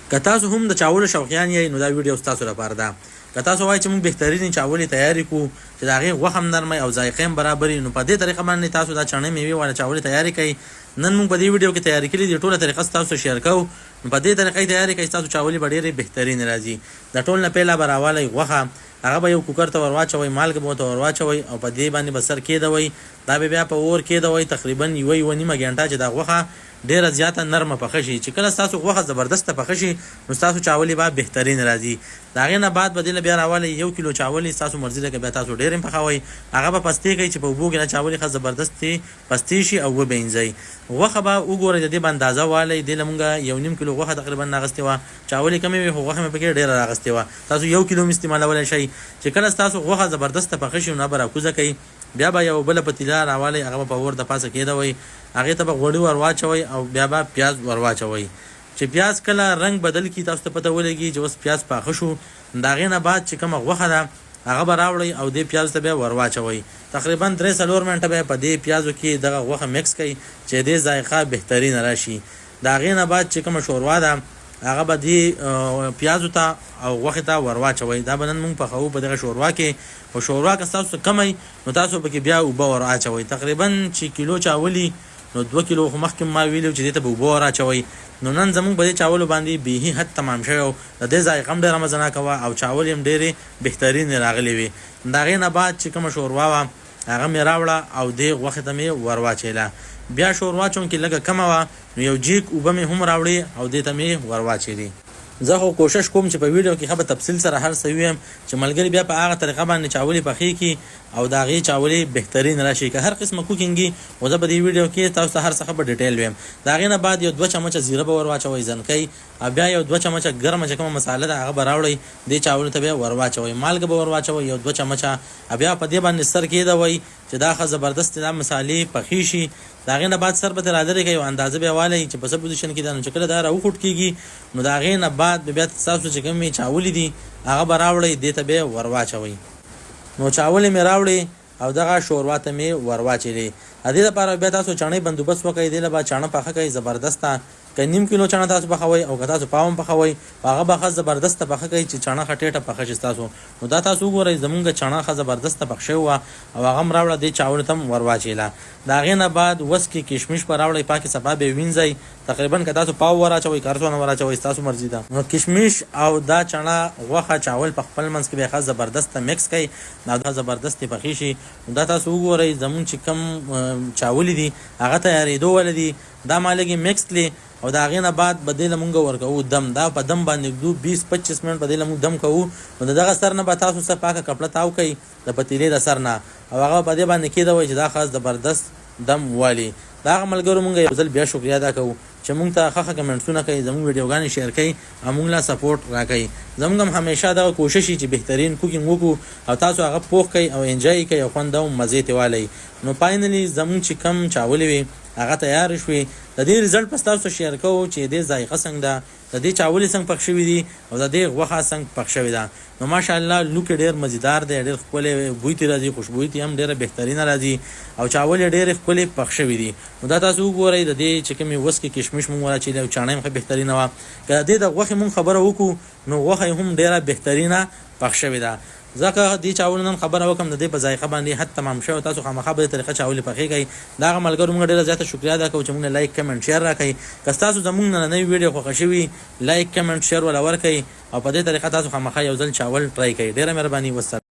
که تاسو هم د چاولو شوقیان یې نو دا ویډیو تاسو لپاره ده. که تاسو وایئ چې موږ بهترین چاولې تیاری کړو چې د هغې غوښه هم نرمه او ذایقه هم برابر وي، نو په دې طریقه باندې تاسو دا چڼې میوې والا چاولې تیاری کړئ. نن موږ په دې ویډیو کې تیاری کړي دي، ټوله طریقه تاسو شیر کوو. نو په دې طریقه تیاری کړئ، تاسو چاولې به ډېرې بهترین راځي. د ټول نه پیله به راوالی غوښه، هغه به یو کوکر ته ور واچوئ، مالګه به ورته ور واچوئ او په دې باندې به سر کېدوئ. دا به بیا په اور کېدوئ تقریبا یوه نیمه ګنټه چې دا غوښه ډیره زیاته نرمه پخه شي. چې کله ستاسو غوښه زبردسته پخه شي نو ستاسو چاولې به بهترین راځي. د هغې نه بعد به دې له بیا راوالی 1 کیلو چاولې، ستاسو مرضي ده که بیا تاسو ډېر هم پخوئ. هغه به پستې کوئ چې په اوبو کې نه چاولې ښه زبردستې پستې شي او وبینځئ. غوښه به وګورئ د دې به اندازه والئ. دې له مونږ 1.5 کیلو غوښه تقریبا راغستې وه. چاولې کمې وې خو غوښه مې پکې ډېره راغستې وه. تاسو 1 کیلو هم استعمالولی شئ. چې کله ستاسو غوښه زبردسته پخه شي نو به راکوزه کوئ. بیا به یو بله پتیله راوالی، هغه به په اور د پاسه کېدوئ، هغې ته به غوړي ور واچوئ او بیا به پیاز ور واچوئ. چې پیاز کله رنګ بدل کړي تاسو ته پته ولګي چې اوس پیاز پاخه شو، د هغې نه بعد چې کومه غوښه ده هغه به راوړئ او دې پیاز ته بیا ور واچوئ. تقریبا 3-4 منټه به په دې پیازو کې دغه غوښه مکس کړئ چې دې ذایقه بهترینه راشي. د هغې نه بعد چې کومه شوروا ده هغه به دې پیازو ته او غوښې ته ور واچوئ. دا به نن موږ پخوو په دغه شوروا کې. په شوروا که ستاسو کمی نو تاسو پکې بیا اوبه ور اچوئ. تقریبا چې کیلو چاولي نو 2 کیلو خو مخکې ما ویلو چې دې ته به اوبه ور اچوئ. نو نن زموږ په دې چاولو باندې بیخي حد تمام شوی و. د دې ذایقه هم ډېره مزناکه وه او چاول هم ډېرې بهترینې راغلې وې. د هغې نه بعد چې کومه شوروا وه هغه مې راوړه او دې غوښې ته مې ور واچوله. بیا شوروا چونکې لږه کمه وه نو یو جیک اوبه مې هم راوړې او دې ته مې ور واچولې. زه خو کوشش کوم چې په ویډیو کې ښه په تفصیل سره هر څه ویم چې ملګري بیا په هغه طریقه باندې چاولې پخې کړي او د هغې چاولې بهترین راشي. که هر قسمه کوکینګي خو زه په دې ویډیو کې تاسو ته هر څه په ډیټیل ویم. د هغې نه بعد یو 2 چمچه زیره به ور واچوئ زنکۍ، او بیا یو 2 چمچه ګرمه چې کومه مساله ده هغه به راوړئ، دې چاولو ته بیا ور واچوئ. مالګه به ور واچوئ یو 2 چمچه، بیا په دې باندې سر کېدوئ چې دا ښه زبردست دا مسالې پخې شي. د هغې نه بعد سر به ترې رالرې کوئ او اندازه بیا والئ چې په څه پوزیشن کې ده. نو چې کله دا راوخوټ کېږي نو د هغې نه بعد بیا ستاسو چې کومې چاولې دي هغه به راوړئ، دې ته بیا ور واچوئ. نو چاولې مې راوړې او دغه شوروا ته مې ور واچولې. د دې لپاره بیا تاسو چڼې بندوبست وکړئ. دې له به چاڼه پخه کوئ زبردسته. که 1.5 کیلو چڼه تاسو پخوئ او که تاسو پاو هم پخوئ هغه به ښه زبردسته پخه کوئ چې چڼه ښه ټیټه پخه شي ستاسو. نو دا تاسو وګورئ زمونږ چڼه ښه زبردسته پخ شوې وه او هغه هم راوړه، دې چاولو ته هم ور واچوله. د هغې نه بعد وس کې کشمش به راوړئ، پاکې صفا به یې وینځئ. تقریبا که تاسو پاو ور اچوئ که هر څونه ور اچوئ ستاسو مرضي ده. نو کشمش او دا چڼه غوښه چاول په خپل منځ کې به یې ښه زبردسته مکس کړئ او دا زبردستې پخې شي. نو دا تاسو وګورئ زمونږ چې کوم چاولې دي هغه تیارېدو وله دي. دا ما لږې مکس کړې او د هغې نه بعد به دې له مونږ ورکوو دم. دا په دم باندې ږدو 20-25 منټ به دې له مونږ دم کوو. نو د دغه سر نه به تاسو څه پاکه کپړه تاو کوئ د پتیلې د سر نه او هغه په دې باندې کېدوئ چې دا خاص زبردست دم والي. د هغه ملګرو مونږ یو ځل بیا شکریه ادا کوو چې مونږ ته ښه کمنټسونه کوي، زموږ ویډیوګانې شیر کوي او مونږ له سپورټ راکوي. زموږ هم همیشه دغه کوشش وي چې بهترین کوکینګ وکړو او تاسو هغه پوخ کوئ او انجوی کوئ او خوند او مزې ترې والئ. نو فاینلي زموږ چې کم چاولې وي هغه تیار شوې. د دې رزلټ په ستاسو شیر کوو چې دې ذایقه څنګه ده، د دې چاولې څنګه پخ شوي دي او د دې غوښه څنګه پخ شوې ده. نو ماشاءالله لوک ډېر مزیدار دی، ډېر ښکلی بوی ترې راځي، خوشبویي ترې هم ډېره بهترینه راځي او چاول یې ډېرې ښکلې پخ شوي دي. نو دا تاسو وګورئ د دې چې کومې وس کې کشمش مونږ واچولې او چاڼه یې ښه بهترینه وه. که د دې د غوښې مونږ خبره وکړو نو غوښه یې هم ډېره بهترینه پخ شوې ده. ځکه دې چاولو نن خبره وکړم د دې په ذایقه باندې حد تمام شوی. تاسو خامخا په دې طریقه چاولې پخې کوئ. د هغه ملګرو موږ ډېره زیاته شکریه ادا کوو چې موږ لایک کمنټ شیر راکوئ. که ستاسو زموږ نننۍ ویډیو خوښه شوي لایک کمنټ شیر ولا ورکوئ او په دې طریقه تاسو خامخا یو ځل چاول ټرای کوئ. ډېره مهرباني. والسلام.